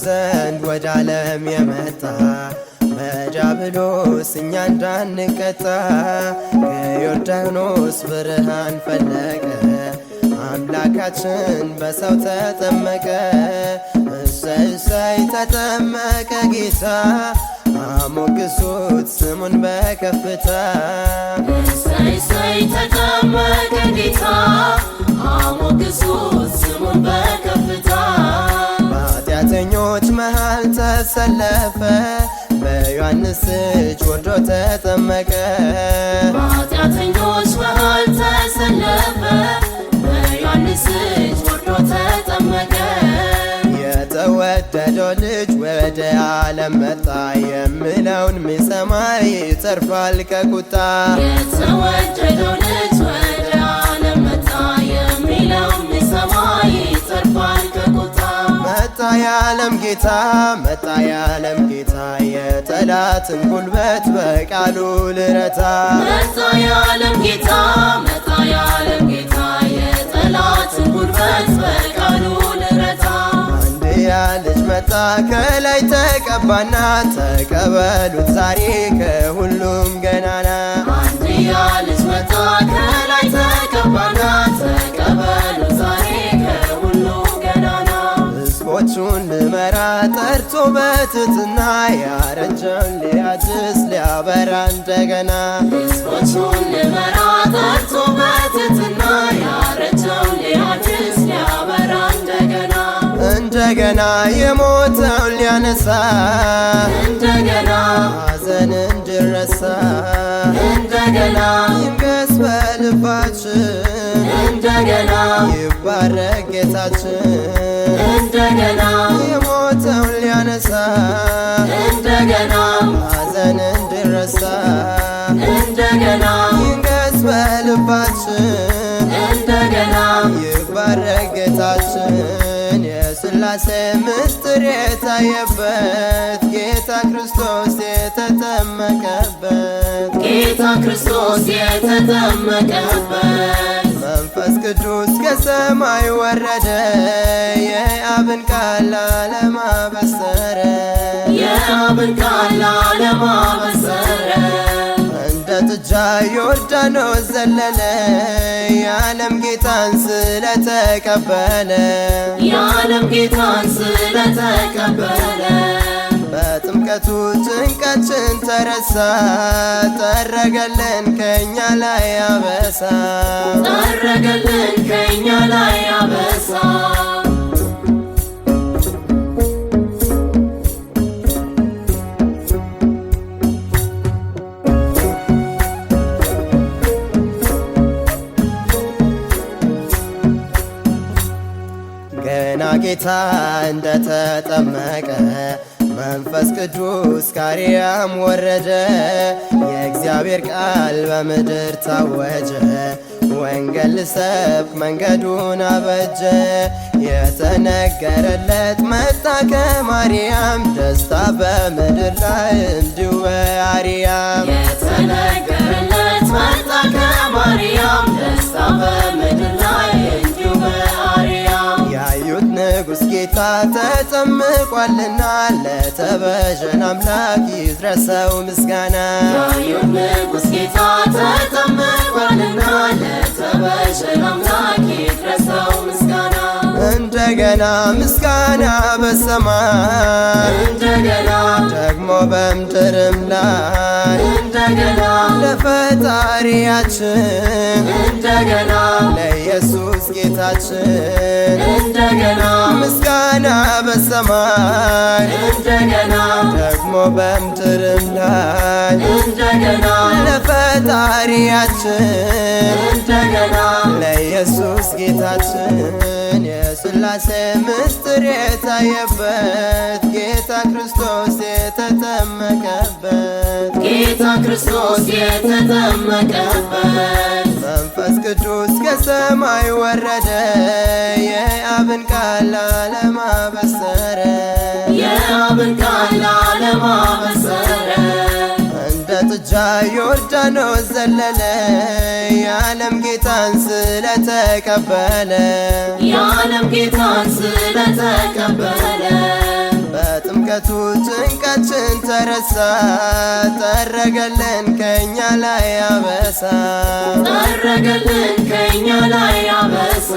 ዘንድ ወደ ዓለም የመጣ በዲያብሎስ እኛ እንዳንቀጣ ከዮርዳኖስ ብርሃን ፈለቀ አምላካችን በሰው ተጠመቀ። እሰይ እሰይ ተጠመቀ ጌታ አሞግሱት ስሙን በከፍታ። እሰይ እሰይ ተጠመቀ ጌታ አሞግሱት ስሙን በከፍታ። በኃጢአተኞች መሃል ተሰለፈ በዮሐንስ እጅ ወርዶ ተጠመቀ። በኃጢአተኞች መሃል ተሰለፈ በዮሐንስ እጅ ወርዶ ተጠመቀ። የተወደደው ልጅ ወደ ዓለም መጣ የምለውን ሚሰማ ይተርፋል ከቁጣ። የተወደደው ልጅ ወደ ዓለም መጣ የሚለውን ሚሰማ ይተርፋል ከቁጣ። መጣ የዓለም ጌታ መጣ የዓለም ጌታ የጠላትን ጉልበት በቃሉ ልረታ። መጣ የዓለም ጌታ መጣ የዓለም ጌታ የጠላትን ጉልበት በቃሉ ልረታ። አንድያ ልጅ መጣ ከላይ ተቀባና ተቀበሉት ዛሬ ከሁሉም ገናና። አንድያ ልጅ መጣ ከላይ ተቀባና ተቀበሉት ዛሬ ከሁሉም ገናና። ሕዝቦቹን ልመራ ጠርቶ በትሕትና ያረጀውን ሊያድስ ሊያበራ እንደገና። ሕዝቦቹን ልመራ ጠርቶ በትሕትና ያረጀውን ሊያድስ ሊያበራ እንደገና። እንደገና የሞተውን ሊያነሳ እንደገና ሐዘን እንዲረሳ እንደገና ይንገስ በልባችን እንደገና ይባረክ ጌታችን። እንደገና የሞተውን ሊያነሳ እንደገና ሐዘን እንዲረሳ እንደገና ይንገስ በልባችን እንደገና ይባረክ ጌታችን። የሥላሴ ምስጢር የታየበት ጌታ ክርስቶስ የተጠመቀበት ጌታ ክርስቶስ የተጠመቀበት መንፈስ ቅዱስ ከሰማይ ወረደ የአብን ቃል ለዓለም አበሰረ። የአብን ቃል ለዓለም አበሰረ። እንደ ጥጃ ዮርዳኖስ ዘለለ የዓለም ጌታን ስለተቀበለ የዓለም ጌታን ስለተቀበለ። በጥምቀቱ ጭንቃችን ተረሳ ጠረገልን ከእኛ ላይ አበሳ። ጠረገልን ከእኛ ላይ አበሳ። ገና ጌታ እንደተጠመቀ መንፈስ ቅዱስ ከአርያም ወረደ። የእግዚአብሔር ቃል በምድር ታወጀ ወንጌል ልሰብክ መንገዱን አበጀ። የተነገረለት መጣ ከማርያም ደስታ በምድር ላይ እንዲሁ በአርያም። የተነገረለት መጣ ከማርያም ደስታ በምድር ላይ እንዲሁ በአርያም። ያዩት ንጉሥ ጌታ ተጠምቋልና ለተቤዠን አምላክ ይድረሰው ምስጋና። ያዩት ንጉሥ ጌታ ተጠምቋልና ለተቤዠን አምላክ ይድረሰው ምስጋና። እንደገና ምስጋና በሰማይ እንደገና ደግሞ በምድርም ላይ እንደገና ለፈጣሪያችን እንደገና ለኢየሱስ ጌታችን። እንደገና ምስጋና በሰማይ እንደገና ደግሞ በምድርም ላይ እንደገና ለፈጣሪያችን እንደገና ለኢየሱስ ጌታችን። የሥላሴ ምስጢር የታየበት ጌታ ክርስቶስ የተጠመቀበት ጌታ ክርስቶስ የተጠመቀበት መንፈስ ቅዱስ ከሰማይ ወረደ የአብን ቃል ለዓለም አበሰረ። የአብን ቃል ለዓለም አበሰረ። እንደ ጥጃ ዮርዳኖስ ዘለለ የዓለም ጌታን ስለተቀበለ የዓለም ጌታን ስለተቀበለ በረከቱ ጭንቃችን ተረሳ፣ ጠረገልን ከኛ ላይ አበሳ፣ ጠረገልን ከኛ ላይ አበሳ።